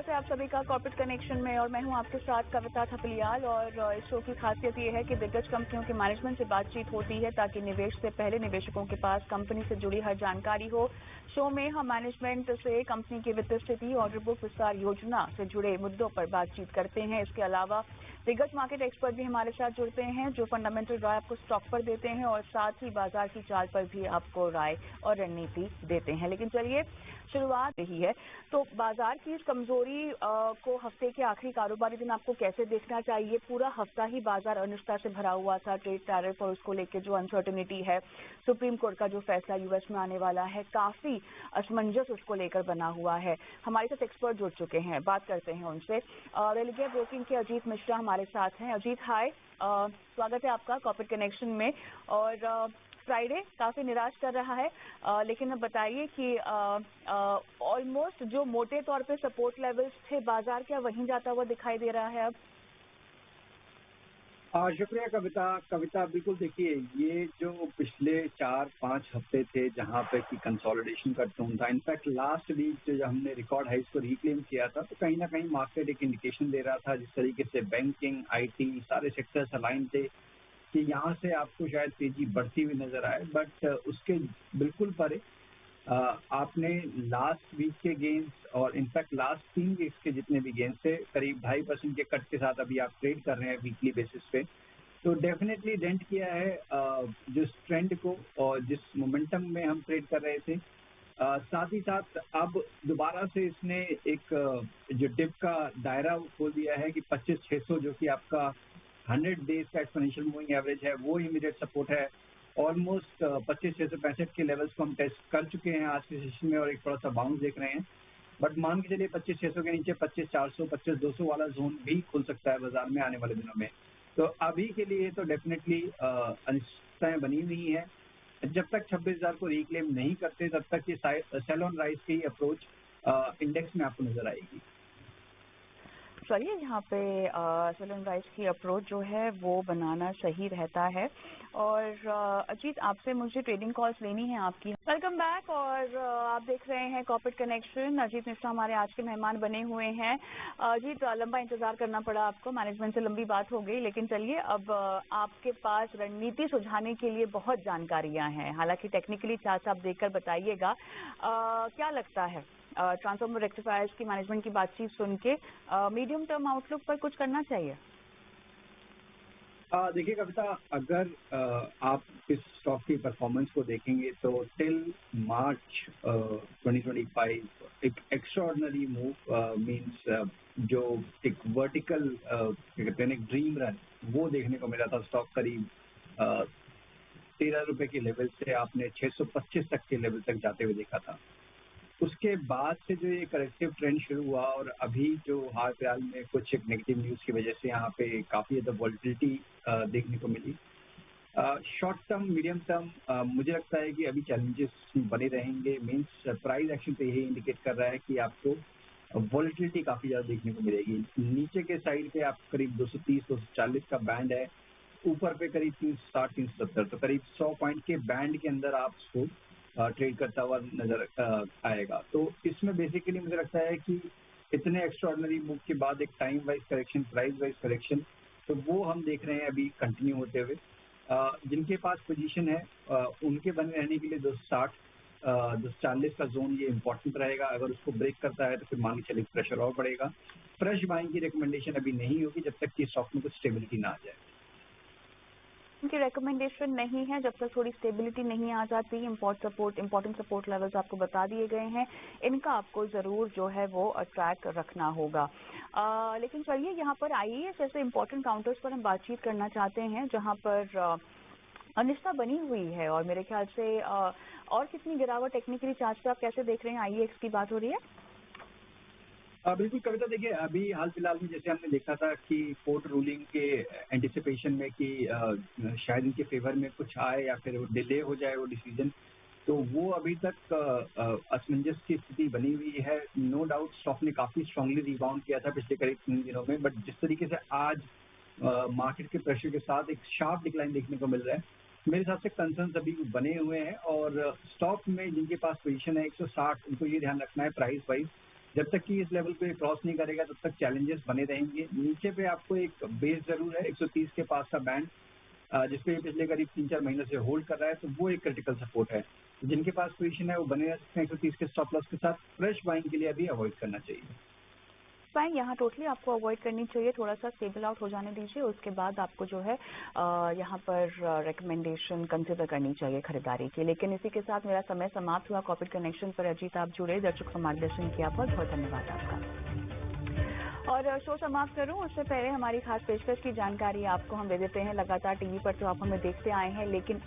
स्वागत है आप सभी का कॉर्पोरेट कनेक्शन में और मैं हूं आपके साथ कविता थपलियाल। और इस शो की खासियत ये है कि दिग्गज कंपनियों के मैनेजमेंट से बातचीत होती है ताकि निवेश से पहले निवेशकों के पास कंपनी से जुड़ी हर जानकारी हो। शो में हम मैनेजमेंट से कंपनी की वित्तीय स्थिति, ऑर्डर बुक, विस्तार योजना से जुड़े मुद्दों पर बातचीत करते हैं। इसके अलावा दिग्गज मार्केट एक्सपर्ट भी हमारे साथ जुड़ते हैं जो फंडामेंटल राय आपको स्टॉक पर देते हैं और साथ ही बाजार की चाल पर भी आपको राय और रणनीति देते हैं। लेकिन चलिए शुरुआत यही है, तो बाजार की इस कमजोरी को हफ्ते के आखिरी कारोबारी दिन आपको कैसे देखना चाहिए? पूरा हफ्ता ही बाजार अनिश्चितता से भरा हुआ था। ट्रेड टैरिफ और उसको लेकर जो अनसर्टेनिटी है, सुप्रीम कोर्ट का जो फैसला यूएस में आने वाला है, काफी असमंजस उसको लेकर बना हुआ है। हमारे साथ एक्सपर्ट जुड़ चुके हैं, बात करते हैं उनसे। रेलिगेयर ब्रोकिंग के अजीत मिश्रा हमारे साथ हैं। अजीत हाय, स्वागत है आपका कॉर्पोरेट कनेक्शन में। और फ्राइडे काफी निराश कर रहा है, लेकिन अब बताइए कि ऑलमोस्ट जो मोटे तौर पे सपोर्ट लेवल्स थे बाजार, क्या वहीं जाता हुआ दिखाई दे रहा है अब? शुक्रिया कविता बिल्कुल। देखिए, ये जो पिछले 4-5 हफ्ते थे जहां पे कि कंसोलिडेशन का टोन था, इनफैक्ट लास्ट वीक जो हमने रिकॉर्ड हाइस को रिक्लेम किया था, तो कहीं ना कहीं मार्केट एक इंडिकेशन दे रहा था जिस तरीके से बैंकिंग, आईटी सारे सेक्टर्स अलाइन थे कि यहाँ से आपको शायद तेजी बढ़ती हुई नजर आए। बट उसके बिल्कुल परे आपने लास्ट वीक के गेंस और इनफैक्ट लास्ट 3 वीक्स के जितने भी गेंस थे, करीब 2.5% के कट के साथ अभी आप ट्रेड कर रहे हैं वीकली बेसिस पे, तो डेफिनेटली डेंट किया है जिस ट्रेंड को और जिस मोमेंटम में हम ट्रेड कर रहे थे। साथ ही साथ अब दोबारा से इसने एक जो डिप का दायरा खोल दिया है कि 25,600 जो कि आपका 100 डेज का एक्सपोनेंशियल मूविंग एवरेज है, वो इमीडिएट सपोर्ट है। ऑलमोस्ट 25,665 के लेवल्स को हम टेस्ट कर चुके हैं आज के सेशन में और एक थोड़ा सा बाउंस देख रहे हैं। बट मान के चलिए 25,600 के नीचे 25,400, 25,200 वाला जोन भी खुल सकता है बाजार में आने वाले दिनों में। तो अभी के लिए तो डेफिनेटली अनिश्चितताएं बनी हुई हैं। जब तक 26,000 को रिक्लेम नहीं करते तब तक ये सेल ऑन राइज की अप्रोच इंडेक्स में आपको नजर आएगी। चलिए, यहाँ पे सेल ऑन राइज की अप्रोच जो है वो बनाना सही रहता है। और अजीत, आपसे मुझे ट्रेडिंग कॉल्स लेनी है आपकी। Welcome back. और आप देख रहे हैं कॉर्पोरेट कनेक्शन। अजीत मिश्रा हमारे आज के मेहमान बने हुए हैं। अजीत, लंबा इंतजार करना पड़ा आपको, मैनेजमेंट से लंबी बात हो गई, लेकिन चलिए अब आपके पास रणनीति सुझाने के लिए बहुत जानकारियां हैं। हालांकि टेक्निकली चार्ट आप देखकर बताइएगा क्या लगता है ट्रांसफॉर्मर रेक्टिफायर्स की मैनेजमेंट की बातचीत सुन के मीडियम टर्म आउटलुक पर कुछ करना चाहिए? देखिए कविता, अगर आप इस स्टॉक की परफॉर्मेंस को देखेंगे तो टिल मार्च 2025 एक एक्स्ट्राऑर्डिनरी मूव मींस जो एक वर्टिकल कहते हैं एक ड्रीम रन, वो देखने को मिला था। स्टॉक करीब 13 रुपए के लेवल से आपने 625 तक के लेवल तक जाते हुए देखा था। उसके बाद से जो ये करेक्टिव ट्रेंड शुरू हुआ और अभी जो हाल फिलहाल में कुछ एक नेगेटिव न्यूज की वजह से यहाँ पे काफी ज्यादा वॉलिटिलिटी देखने को मिली। शॉर्ट टर्म, मीडियम टर्म मुझे लगता है कि अभी चैलेंजेस बने रहेंगे। मींस प्राइस एक्शन तो यही इंडिकेट कर रहा है कि आपको वॉलिटिलिटी काफी ज्यादा देखने को मिलेगी। नीचे के साइड पे आप करीब 230-240 का बैंड है, ऊपर पे करीब 360-370, तो करीब 100 पॉइंट के बैंड के अंदर आप उसको ट्रेड करता हुआ नजर आएगा। तो इसमें बेसिकली मुझे लगता है कि इतने एक्स्ट्राऑर्डिनरी मूव के बाद एक time wise correction, price wise correction, तो वो हम देख रहे हैं अभी कंटिन्यू होते हुए। जिनके पास पोजीशन है उनके बने रहने के लिए 260 240 का जोन ये इंपॉर्टेंट रहेगा। अगर उसको ब्रेक करता है तो फिर मान के चलिए प्रेशर और बढ़ेगा। फ्रेश बाइंग की रिकमेंडेशन अभी नहीं होगी जब तक कि स्टॉक में कुछ स्टेबिलिटी ना आ जाए। उनकी रिकमेंडेशन नहीं है जब तक थोड़ी स्टेबिलिटी नहीं आ जाती। इंपॉर्टेंट सपोर्ट लेवल्स आपको बता दिए गए हैं, इनका आपको जरूर जो है वो ट्रैक रखना होगा। लेकिन चलिए, यहाँ पर आईईएस ऐसे इंपॉर्टेंट काउंटर्स पर हम बातचीत करना चाहते हैं जहाँ पर अनिश्चितता बनी हुई है और मेरे ख्याल से और कितनी गिरावट टेक्निकली चार्ट पे आप कैसे देख रहे हैं? आईईएक्स की बात हो रही है। बिल्कुल कविता, देखिए अभी हाल फिलहाल में जैसे हमने देखा था कि कोर्ट रूलिंग के एंटिसिपेशन में कि शायद इनके फेवर में कुछ आए या फिर डिले हो जाए वो डिसीजन, तो वो अभी तक असमंजस की स्थिति बनी हुई है। नो डाउट स्टॉक ने काफी स्ट्रांगली रिबाउंड किया था पिछले करीब 3 दिनों में, बट जिस तरीके से आज मार्केट के प्रेशर के साथ एक शार्प डिक्लाइन देखने को मिल रहा है, मेरे हिसाब से कंसर्न्स अभी बने हुए हैं। और स्टॉक में जिनके पास पोजीशन है 160, उनको ये ध्यान रखना है प्राइस वाइज जब तक कि इस लेवल पे क्रॉस नहीं करेगा तब तक चैलेंजेस बने रहेंगे। नीचे पे आपको एक बेस जरूर है 130 के पास का बैंड, जिसपे पिछले करीब 3-4 महीनों से होल्ड कर रहा है, तो वो एक क्रिटिकल सपोर्ट है। जिनके पास पोजीशन है वो बने रह सकते हैं 130 के स्टॉप लॉस के साथ। फ्रेश बाइंग के लिए अभी अवॉइड करना चाहिए। फाइन, यहाँ टोटली आपको अवॉइड करनी चाहिए, थोड़ा सा स्टेबल आउट हो जाने दीजिए, उसके बाद आपको जो है यहाँ पर रिकमेंडेशन कंसिडर करनी चाहिए खरीदारी की। लेकिन इसी के साथ मेरा समय समाप्त हुआ। कॉर्पोरेट कनेक्शन पर अजीत आप जुड़े, दर्शक को मार्गदर्शन किया, बहुत बहुत धन्यवाद आपका। और शो समाप्त करूं उससे पहले हमारी खास पेशकश की जानकारी आपको हम दे देते हैं। लगातार टीवी पर तो आप हमें देखते आए हैं, लेकिन